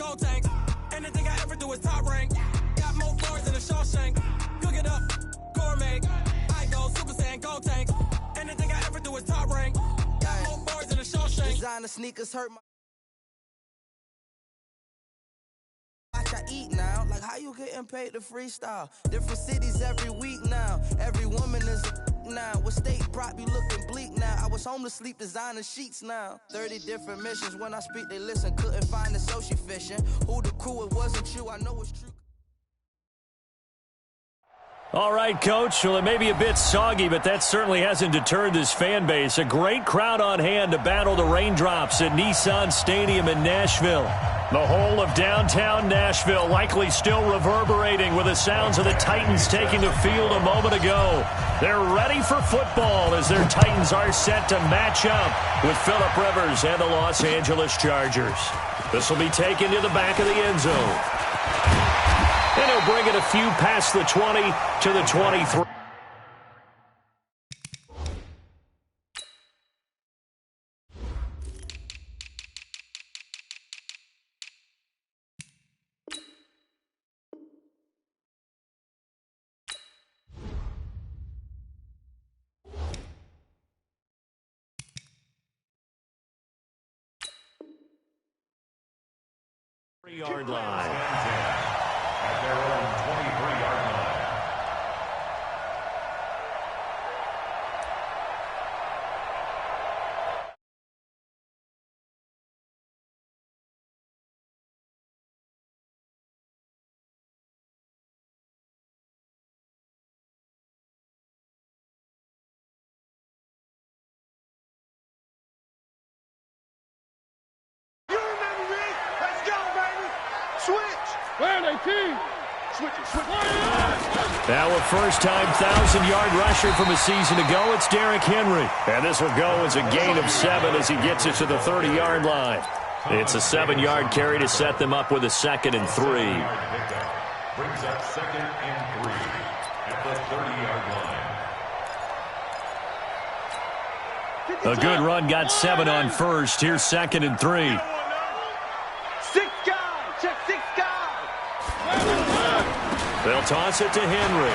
Gold tank. Anything I ever do is top rank. Got more floors than a Shawshank. Cook it up, gourmet. I go Super Saiyan, gold tank. Anything I ever do is top rank. Got more floors than a Shawshank. Designer sneakers hurt my... I eat now, like how you getting paid to freestyle? Different cities every week now. Every woman is a now. What state prop you looking bleak now? I was home to sleep designer sheets now. 30 different missions. When I speak, they listen. Couldn't find it, so she fishing. Who the crew? It wasn't you. I know it's true. All right, Coach. Well, it may be a bit soggy, but that certainly hasn't deterred this fan base. A great crowd on hand to battle the raindrops at Nissan Stadium in Nashville. The whole of downtown Nashville likely still reverberating with the sounds of the Titans taking the field a moment ago. They're ready for football as their Titans are set to match up with Phillip Rivers and the Los Angeles Chargers. This will be taken to the back of the end zone. And he'll bring it a few past the 20 to the 23. Yard line. At their own 23-yard line. Now a first-time 1,000-yard rusher from a season ago, it's Derrick Henry. And this will go as a gain of 7 as he gets it to the 30-yard line. It's a 7-yard carry to set them up with a 2nd and 3. Brings up 2nd and 3 at the 30-yard line. A good run got 7 on first. Here's 2nd and 3. 6 guys. Check 6 guys. They'll toss it to Henry.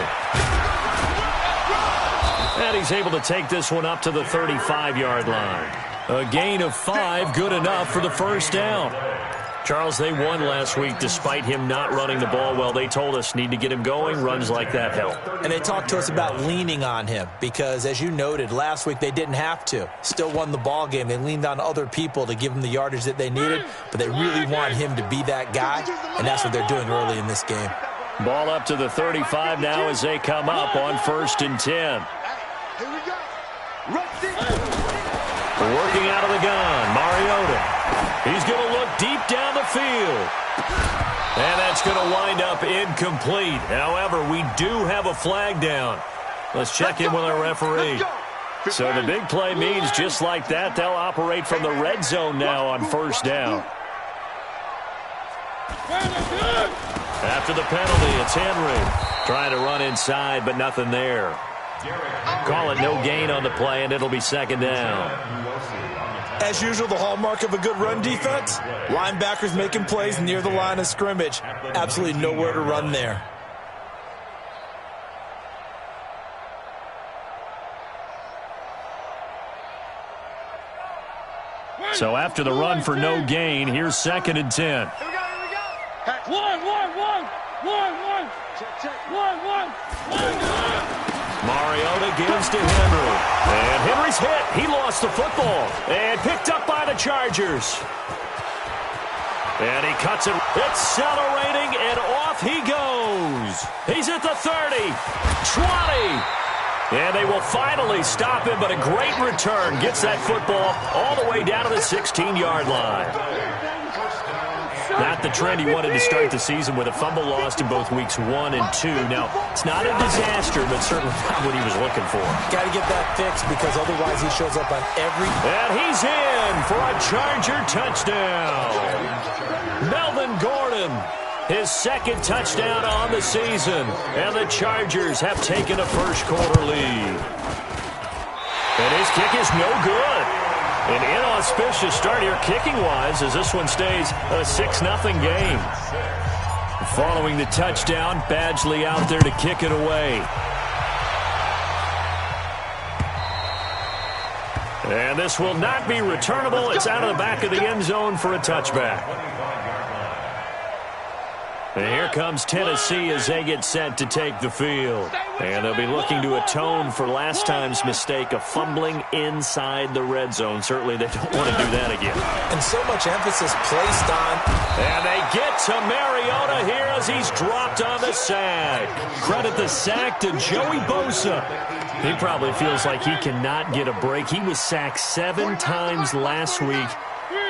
And he's able to take this one up to the 35-yard line. A gain of 5, good enough for the first down. Charles, they won last week despite him not running the ball well. They told us need to get him going. Runs like that help. And they talked to us about leaning on him because, as you noted, last week they didn't have to. Still won the ball game. They leaned on other people to give them the yardage that they needed, but they really want him to be that guy, and that's what they're doing early in this game. Ball up to the 35 now as they come up on 1st and 10. Here we go. Working out of the gun, Mariota. He's going to look deep down the field. And that's going to wind up incomplete. However, we do have a flag down. Let's check in with our referee. So the big play means just like that, they'll operate from the red zone now on 1st down. After the penalty, it's Henry. Trying to run inside, but nothing there. Call it no gain on the play, and it'll be 2nd down. As usual, the hallmark of a good run defense, linebackers making plays near the line of scrimmage. Absolutely nowhere to run there. So after the run for no gain, here's 2nd and 10. Here we go. One. Mariota gives to Henry. And Henry's hit. He lost the football. And picked up by the Chargers. And he cuts it. Accelerating, and off he goes. He's at the 30, 20. And they will finally stop him, but a great return. Gets that football all the way down to the 16-yard line. Not the trend he wanted to start the season with a fumble lost in both weeks 1 and 2. Now, it's not a disaster, but certainly not what he was looking for. Got to get that fixed because otherwise he shows up on every... And he's in for a Charger touchdown. Melvin Gordon, his 2nd touchdown on the season. And the Chargers have taken a first-quarter lead. And his kick is no good. An inauspicious start here kicking-wise as this one stays a 6-0 game. Following the touchdown, Badgley out there to kick it away. And this will not be returnable. It's out of the back of the end zone for a touchback. And here comes Tennessee as they get set to take the field. And they'll be looking to atone for last time's mistake of fumbling inside the red zone. Certainly they don't want to do that again. And so much emphasis placed on. And they get to Mariota here as he's dropped on the sack. Credit the sack to Joey Bosa. He probably feels like he cannot get a break. He was sacked 7 times last week.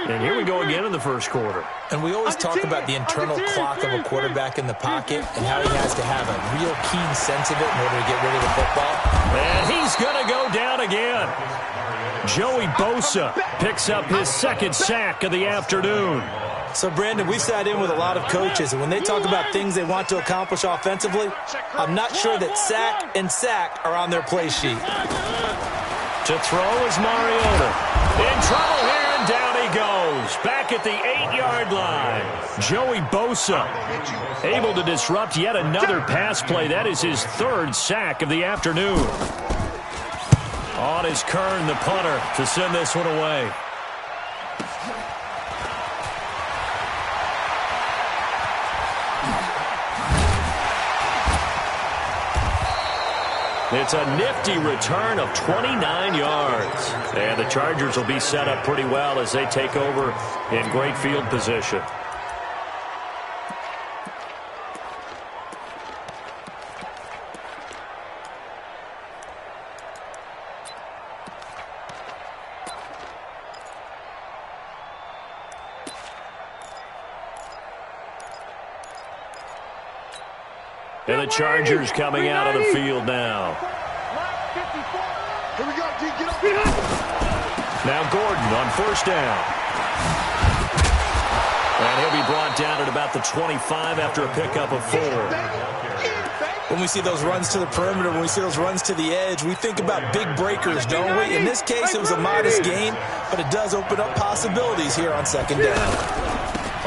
And here we go again in the first quarter. And we always talk about the internal clock of a quarterback in the pocket and how he has to have a real keen sense of it in order to get rid of the football. And he's going to go down again. Joey Bosa picks up his 2nd sack of the afternoon. So, Brandon, we sat in with a lot of coaches, and when they talk about things they want to accomplish offensively, I'm not sure that sack and sack are on their play sheet. To throw is Mariota. In trouble here, and down he goes. Back at the 8-yard line. Joey Bosa able to disrupt yet another pass play. That is his 3rd sack of the afternoon. On is Kern, the punter, to send this one away. It's a nifty return of 29 yards. And the Chargers will be set up pretty well as they take over in great field position. And the Chargers coming out of the field now. Here we go, D, get up. Now Gordon on 1st down. And he'll be brought down at about the 25 after a pickup of 4. When we see those runs to the perimeter, when we see those runs to the edge, we think about big breakers, don't we? In this case, it was a modest gain, but it does open up possibilities here on 2nd down.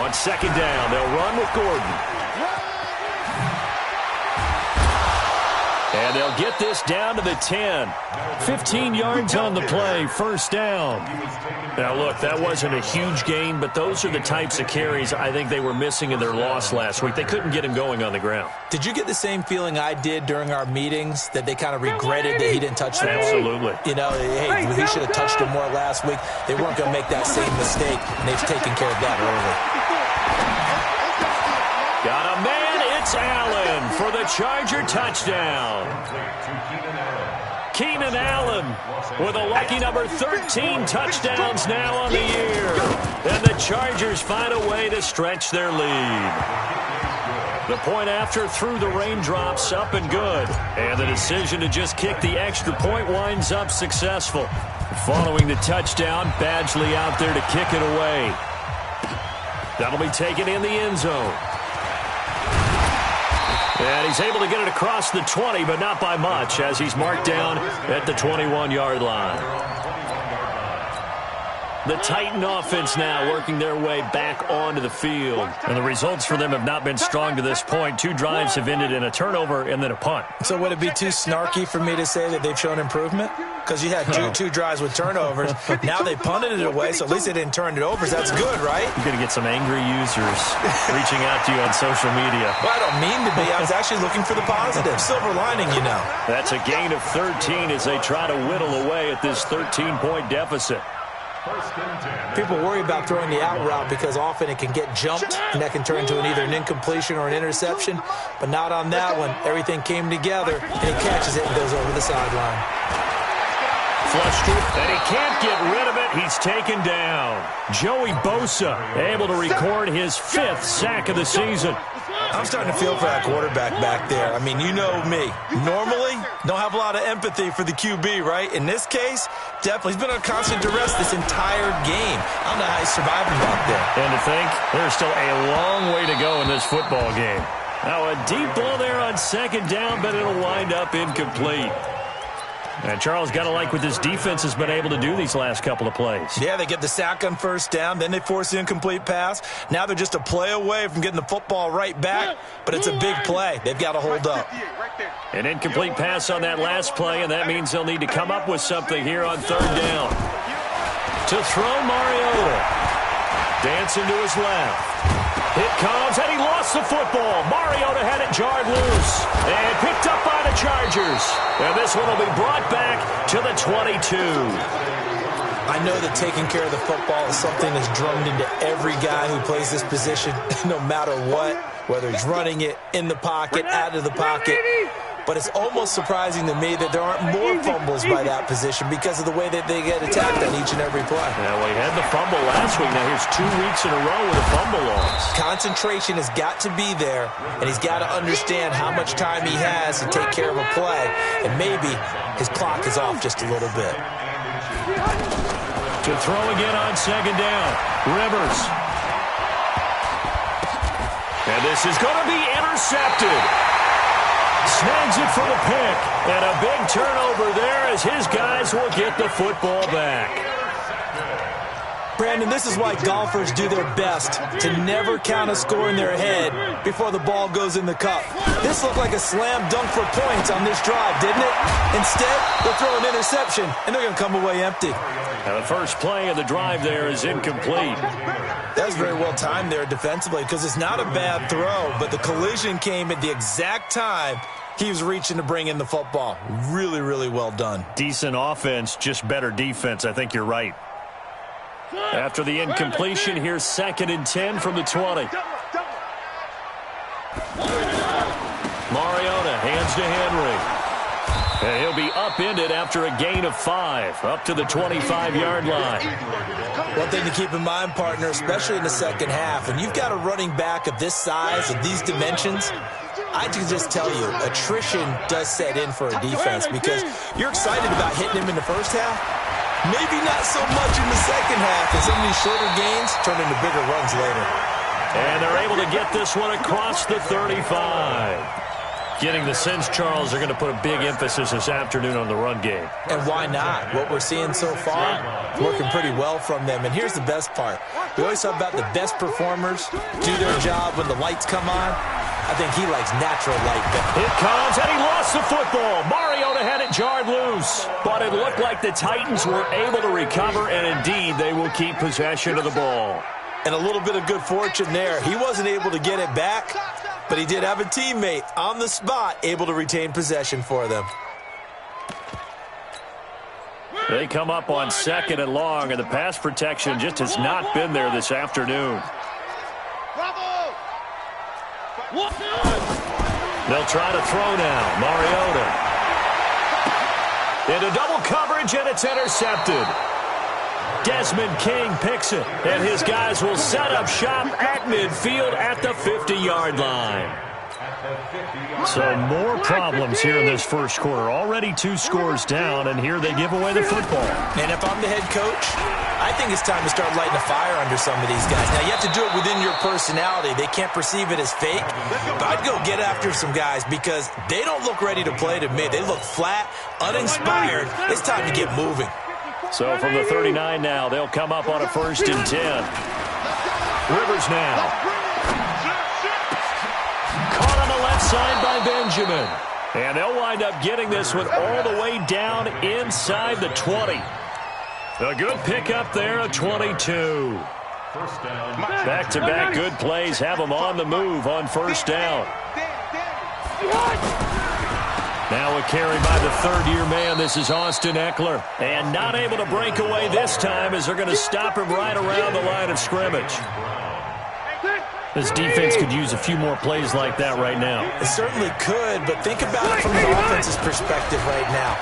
On 2nd down, they'll run with Gordon. And they'll get this down to the 10. 15 yards on the play, 1st down. Now, look, that wasn't a huge gain, but those are the types of carries I think they were missing in their loss last week. They couldn't get him going on the ground. Did you get the same feeling I did during our meetings, that they kind of regretted that he didn't touch the ball? Absolutely. You know, hey, he should have touched him more last week. They weren't going to make that same mistake, and they've taken care of that early. Got a man. It's Allen for the Charger touchdown. Keenan Allen with a lucky number 13 touchdowns now on the year. And the Chargers find a way to stretch their lead. The point after through the raindrops, up and good. And the decision to just kick the extra point winds up successful. Following the touchdown, Badgley out there to kick it away. That'll be taken in the end zone. And he's able to get it across the 20, but not by much, as he's marked down at the 21-yard line. The Titan offense now working their way back onto the field. And the results for them have not been strong to this point. 2 drives have ended in a turnover and then a punt. So would it be too snarky for me to say that they've shown improvement? Because you had two drives with turnovers. Now they punted it away, so at least they didn't turn it over. So that's good, right? You're going to get some angry users reaching out to you on social media. Well, I don't mean to be. I was actually looking for the positive. Silver lining, you know. That's a gain of 13 as they try to whittle away at this 13-point deficit. People worry about throwing the out route because often it can get jumped, and that can turn into either an incompletion or an interception. But not on that one. Everything came together, and he catches it and goes over the sideline. Flushed it, and he can't get rid of it. He's taken down. Joey Bosa able to record his 5th sack of the season. I'm starting to feel for that quarterback back there. I mean, you know me. Normally, don't have a lot of empathy for the QB, right? In this case, definitely. He's been on constant duress this entire game. I don't know how he's surviving back there. And to think, there's still a long way to go in this football game. Now, a deep ball there on 2nd down, but it'll wind up incomplete. And Charles, got to like what this defense has been able to do these last couple of plays. Yeah, they get the sack on first down, then they force the incomplete pass. Now they're just a play away from getting the football right back, but it's a big play. They've got to hold up. An incomplete pass on that last play, and that means they'll need to come up with something here on third down. To throw, Mariota. Dancing to his left. It comes, and he lost the football. Mariota had it jarred loose and picked up by the Chargers. And this one will be brought back to the 22. I know that taking care of the football is something that's drummed into every guy who plays this position, no matter what, whether he's running it, in the pocket, out of the pocket. But it's almost surprising to me that there aren't more fumbles by that position because of the way that they get attacked on each and every play. Yeah, well, he had the fumble last week. Now here's 2 weeks in a row with a fumble loss. Concentration has got to be there, and he's got to understand how much time he has to take care of a play, and maybe his clock is off just a little bit. To throw again on second down. Rivers. And this is going to be intercepted. Snags it for the pick. And a big turnover there as his guys will get the football back. Brandon, this is why golfers do their best to never count a score in their head before the ball goes in the cup. This looked like a slam dunk for points on this drive, didn't it? Instead, they'll throw an interception, and they're going to come away empty. Now the first play of the drive there is incomplete. That was very well timed there defensively because it's not a bad throw, but the collision came at the exact time he was reaching to bring in the football. Really, really well done. Decent offense, just better defense. I think you're right. After the incompletion, here's 2nd and 10 from the 20. Mariota hands to Henry. And he'll be upended after a gain of 5, up to the 25-yard line. One thing to keep in mind, partner, especially in the second half, when you've got a running back of this size, of these dimensions, I can just tell you, attrition does set in for a defense because you're excited about hitting him in the first half. Maybe not so much in the second half, and some of these shorter gains turn into bigger runs later. And they're able to get this one across the 35. Getting the sense, Charles, they're going to put a big emphasis this afternoon on the run game. And why not? What we're seeing so far, working pretty well from them. And here's the best part. We always talk about the best performers do their job when the lights come on. I think he likes natural light better. It comes, and he lost the football. Mariota had it jarred loose. But it looked like the Titans were able to recover, and indeed, they will keep possession of the ball. And a little bit of good fortune there. He wasn't able to get it back, but he did have a teammate on the spot able to retain possession for them. They come up on 2nd and long, and the pass protection just has not been there this afternoon. They'll try to throw now. Mariota. Into double coverage, and it's intercepted. Desmond King picks it, and his guys will set up shop at midfield at the 50-yard line. So more problems here in this first quarter. Already 2 scores down, and here they give away the football. And if I'm the head coach, I think it's time to start lighting a fire under some of these guys. Now, you have to do it within your personality. They can't perceive it as fake. But I'd go get after some guys because they don't look ready to play to me. They look flat, uninspired. It's time to get moving. So from the 39 now, they'll come up on a 1st and 10. Rivers now. Caught on the left side by Benjamin. And they'll wind up getting this one all the way down inside the 20. A good pickup there, a 22. Back-to-back good plays have them on the move on 1st down. Now a carry by the 3rd-year man. This is Austin Eckler. And not able to break away this time as they're going to stop him right around the line of scrimmage. This defense could use a few more plays like that right now. It certainly could, but think about it from the offense's perspective right now.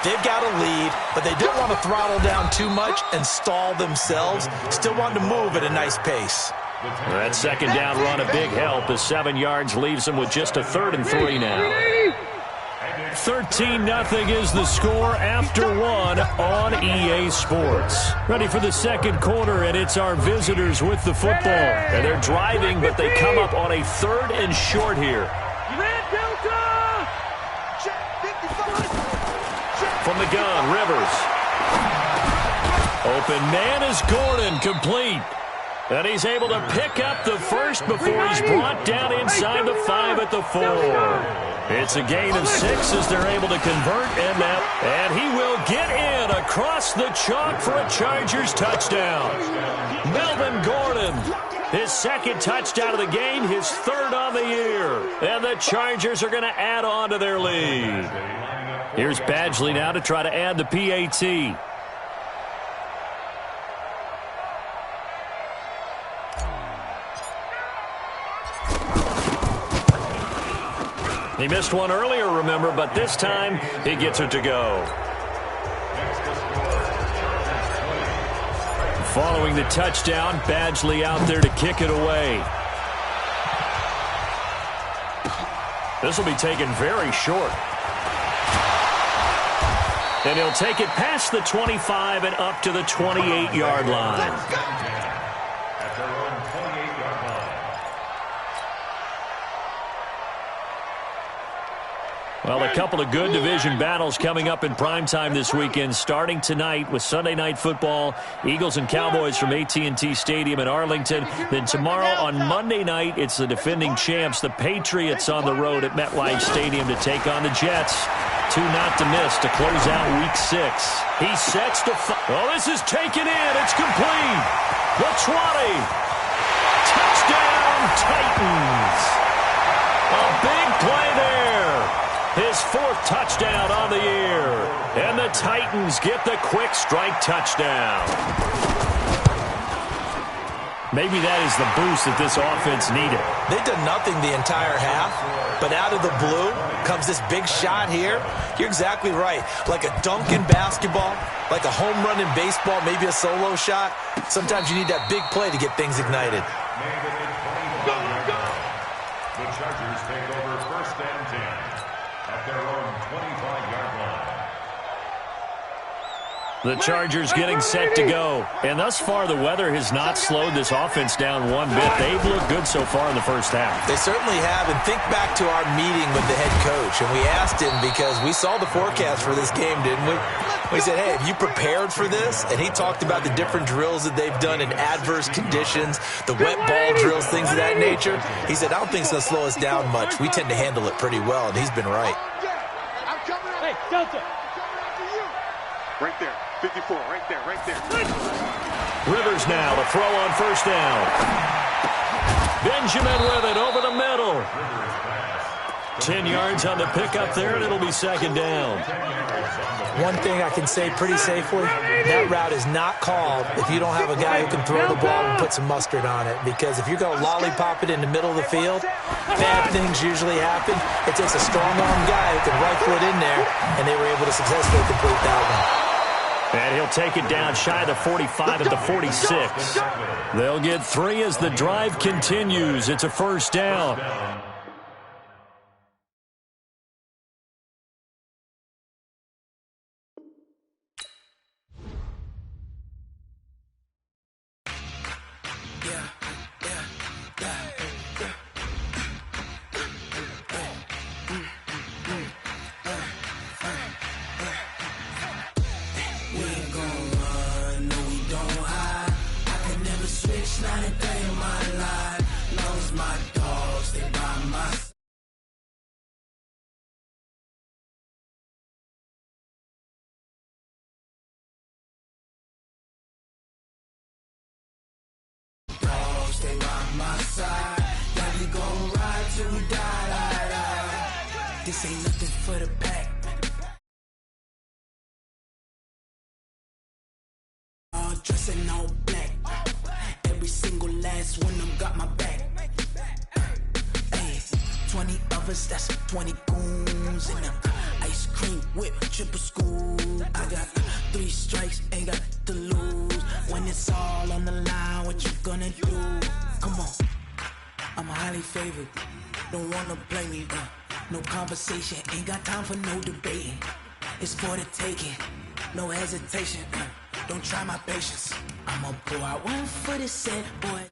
They've got a lead, but they don't want to throttle down too much and stall themselves. Still want to move at a nice pace. That 2nd down run a big help as 7 yards leaves them with just a 3rd and 3 now. 13-0 is the score after 1 on EA Sports. Ready for the 2nd quarter, and it's our visitors with the football. And they're driving, but they come up on a 3rd and short here. from the gun. Rivers. Open man is Gordon, complete. And he's able to pick up the first before he's brought down inside the 5 at the 4. It's a gain of 6 as they're able to convert, and he will get in across the chalk for a Chargers touchdown. Melvin Gordon, his second touchdown of the game, his third on the year. And the Chargers are going to add on to their lead. Here's Badgley now to try to add the PAT. He missed one earlier, remember, but this time he gets it to go. Following the touchdown, Badgley out there to kick it away. This will be taken very short. And he'll take it past the 25 and up to the 28-yard line. Well, a couple of good division battles coming up in primetime this weekend, starting tonight with Sunday Night Football, Eagles and Cowboys from AT&T Stadium in Arlington. Then tomorrow on Monday night, it's the defending champs, the Patriots, on the road at MetLife Stadium to take on the Jets. 2 not to miss to close out Week 6. He sets to oh, this is taken in. It's complete. The 20. Touchdown, Titans. A big play there. His 4th touchdown on the year. And the Titans get the quick strike touchdown. Maybe that is the boost that this offense needed. They've done nothing the entire half, but out of the blue comes this big shot here. You're exactly right. Like a dunk in basketball, like a home run in baseball, maybe a solo shot. Sometimes you need that big play to get things ignited. The Chargers take over 1st and 10. At their own 25-yard line. The Chargers getting set to go. And thus far, the weather has not slowed this offense down one bit. They've looked good so far in the first half. They certainly have. And think back to our meeting with the head coach. And we asked him, because we saw the forecast for this game, didn't we? We said, hey, have you prepared for this? And he talked about the different drills that they've done in adverse conditions, the wet ball drills, things of that nature. He said, I don't think it's going to slow us down much. We tend to handle it pretty well, and he's been right. Hey, Delta. Right there. 54, right there. Rivers now to throw on 1st down. Benjamin with it over the middle. 10 yards on the pickup there, and it'll be 2nd down. One thing I can say pretty safely, that route is not called if you don't have a guy who can throw the ball and put some mustard on it. Because if you're going to lollipop it in the middle of the field, bad things usually happen. It takes a strong-arm guy who can rifle it in there, and they were able to successfully complete that one. And he'll take it down shy of the 45 at the 46. They'll get 3 as the drive continues. It's a 1st down. This ain't nothing for the pack. All dressing all black. Every single last one of them got my back. Hey, 20 of us, that's 20 goons in them. Ice cream whip, triple scoop. I got 3 strikes, ain't got to lose. When it's all on the line, what you gonna do? Come on, I'm highly favored. Don't wanna play me, no conversation, ain't got time for no debating. It's for the taking, no hesitation. Don't try my patience. I'ma pour out one for the set, boy.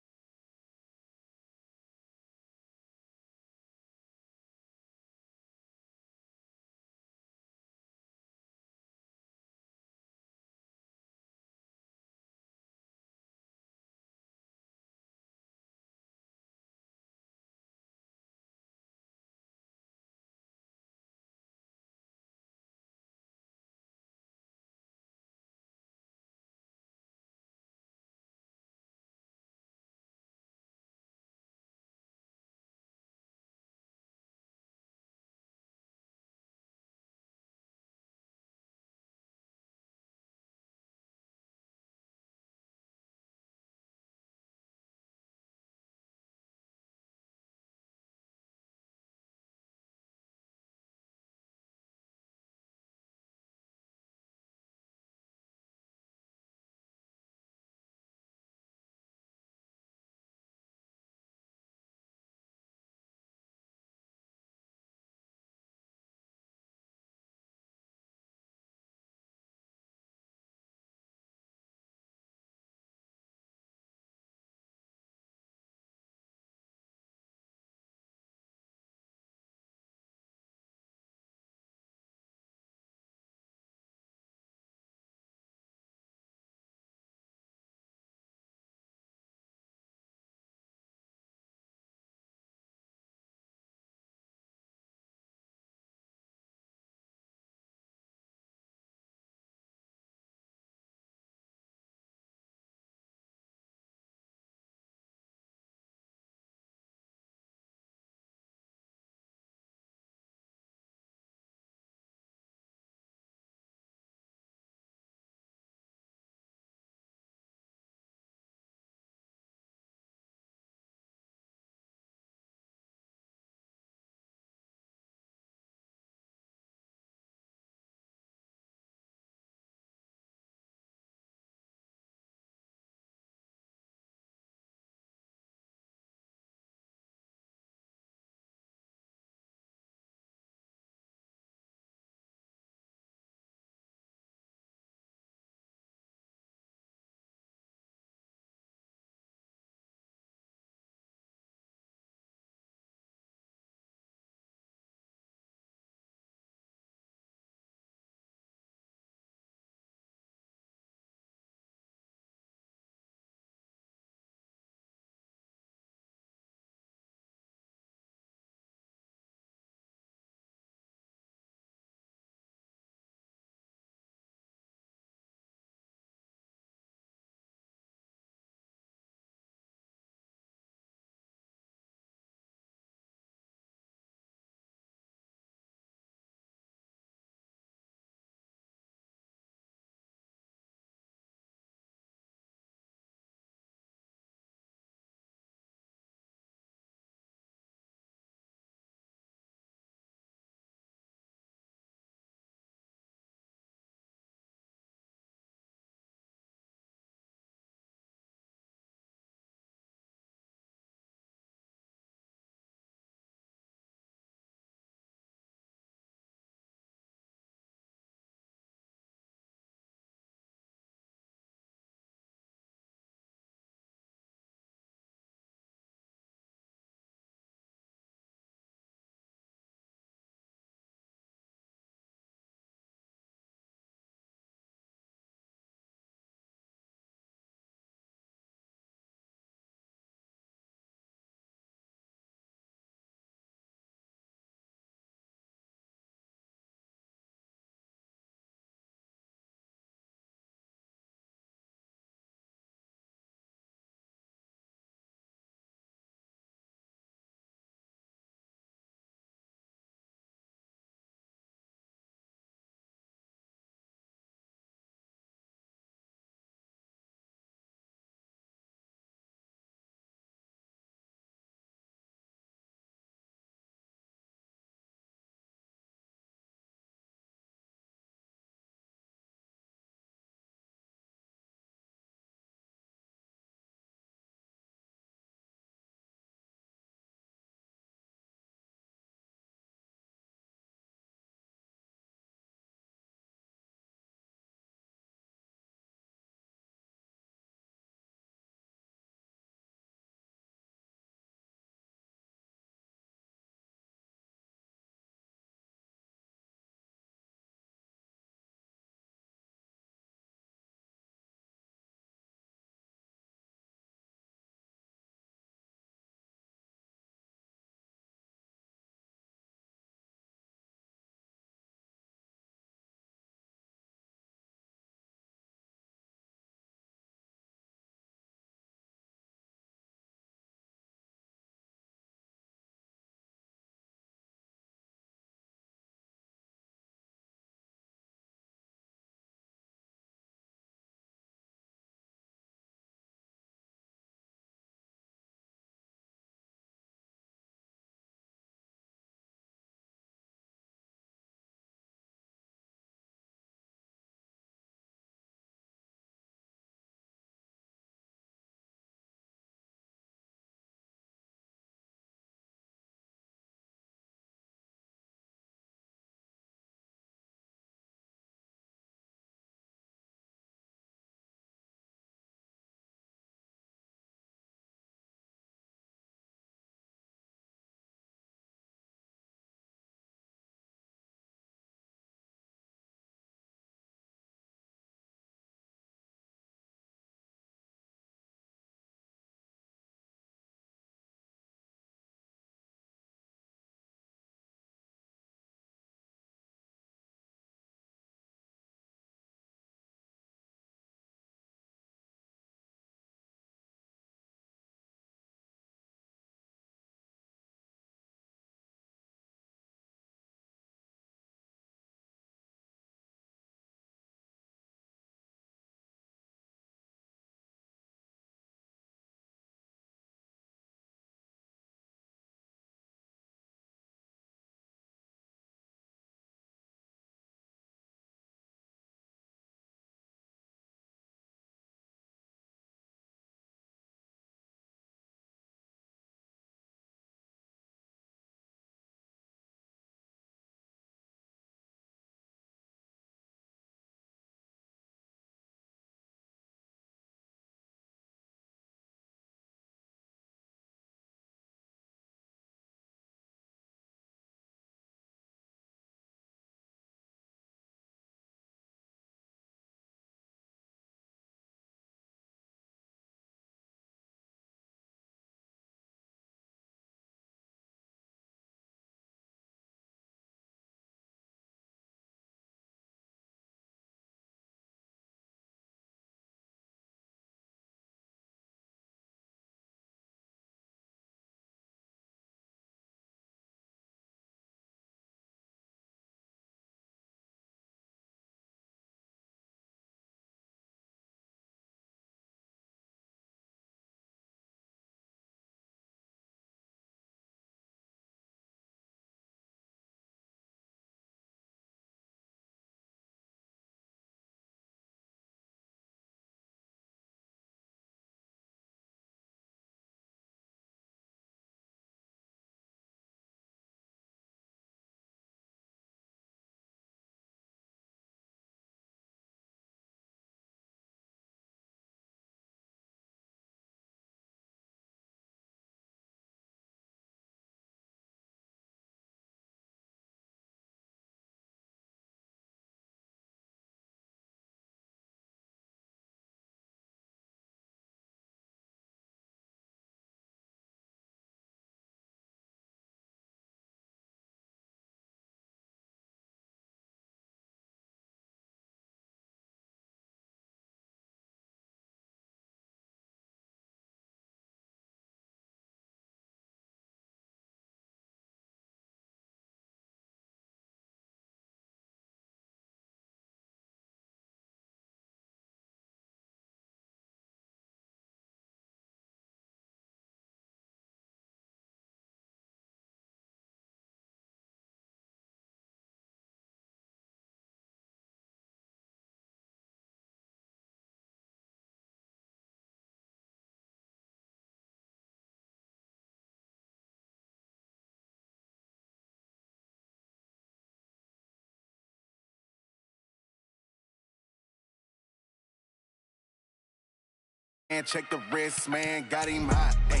Man, check the wrist, man, got him hot. Hey,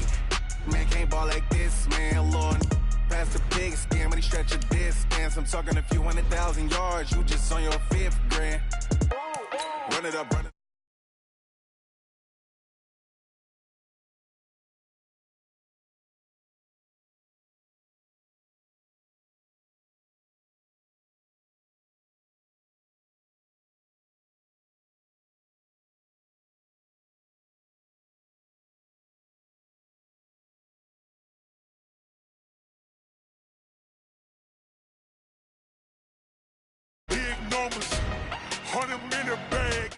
man, can't ball like this, man. Lord, pass the pig skin, but he stretch a distance. I'm talking a few 100,000 yards. You just on your 5th grand. Run it up, run it. Big numbers, 100-minute bag.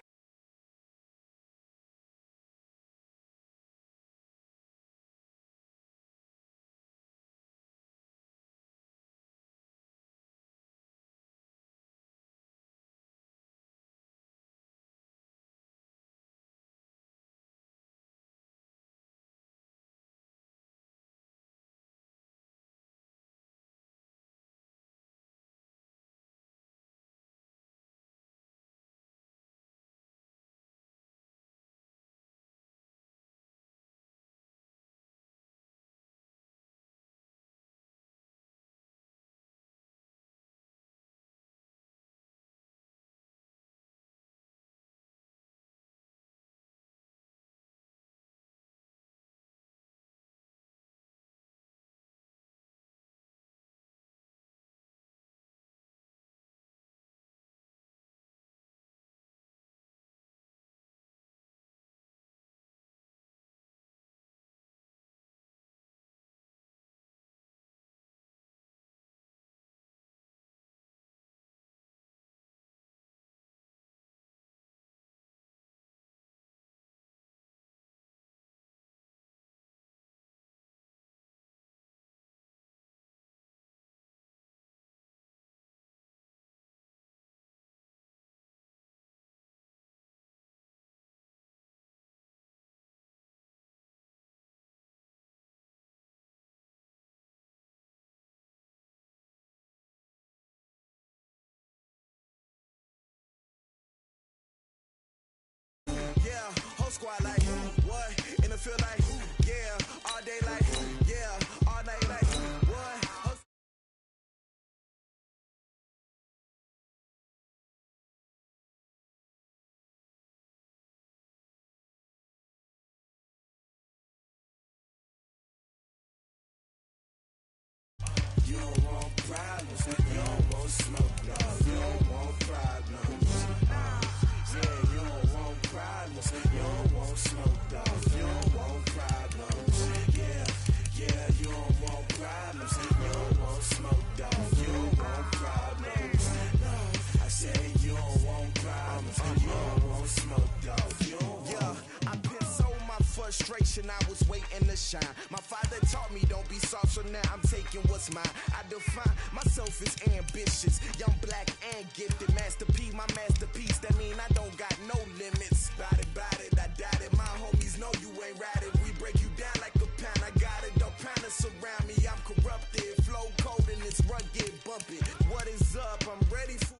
Yeah, whole squad like, what? In the field like, yeah, all day like, yeah, all night like, what? You don't want problems, you don't want smoke, dog. You don't want problems. Yeah, you don't want problems, you don't want smoke, dog. You don't want problems. Yeah, you don't want problems, you don't want smoke, dog. You don't want problems. No, I said you don't want problems, you don't want smoke, dog. You don't want. I've been so my frustration, I was waiting to shine. My father taught me don't be soft, so now I'm taking what's mine. I define myself as ambitious, young, black, and gifted. Master P, my masterpiece. That mean I don't got no limits. Bout it, I doubt it. My homies know you ain't right it. We break you down like a pound. I got it, don't pound to surround me. I'm corrupted, flow cold and it's rugged, bumpy. What is up? I'm ready for.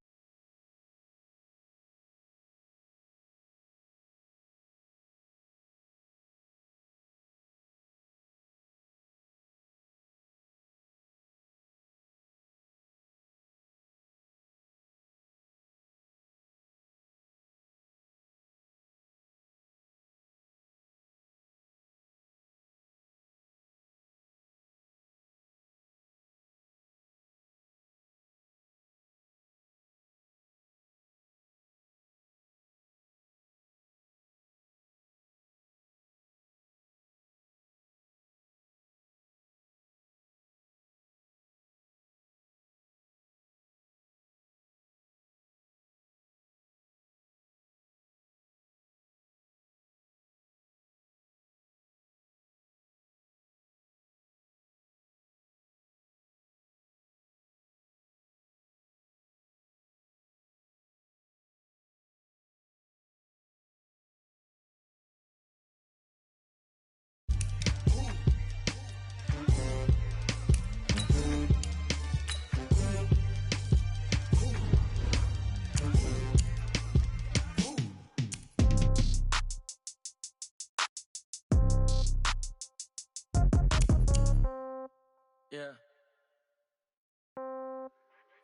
Yeah.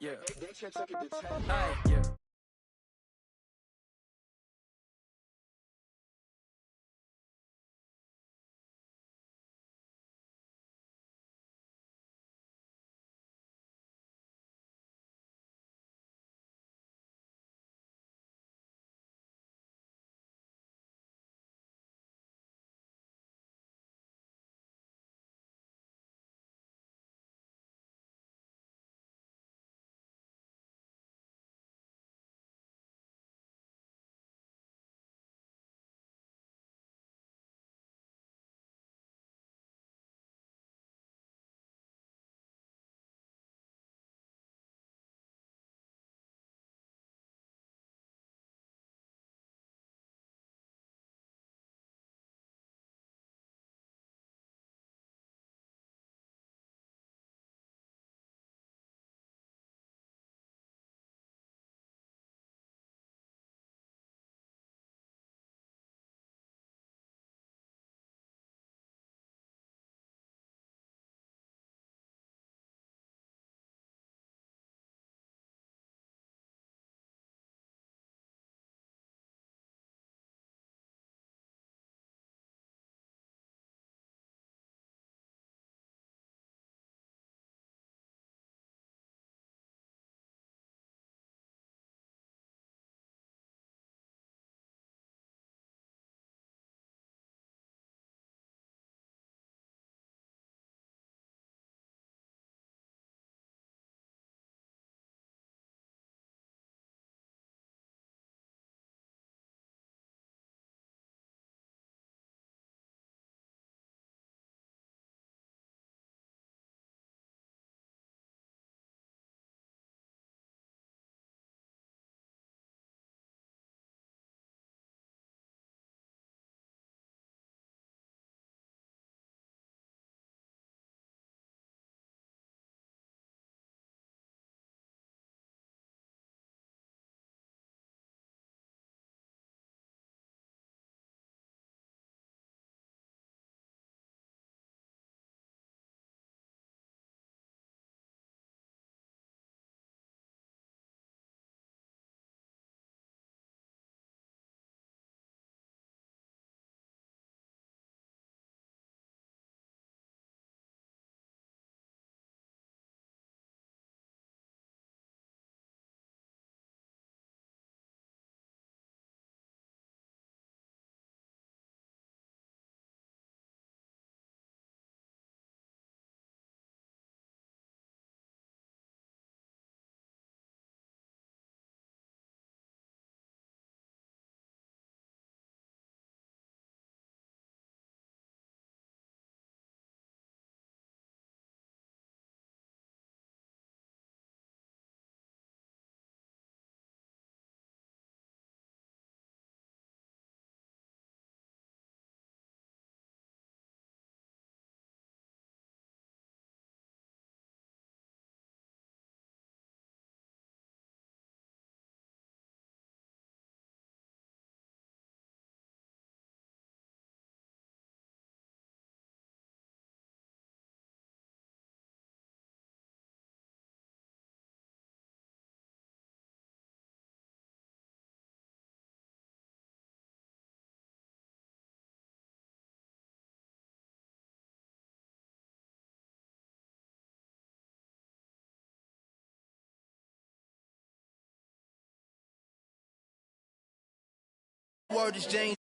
Yeah. That shit took it to 10. Yeah. Word is James.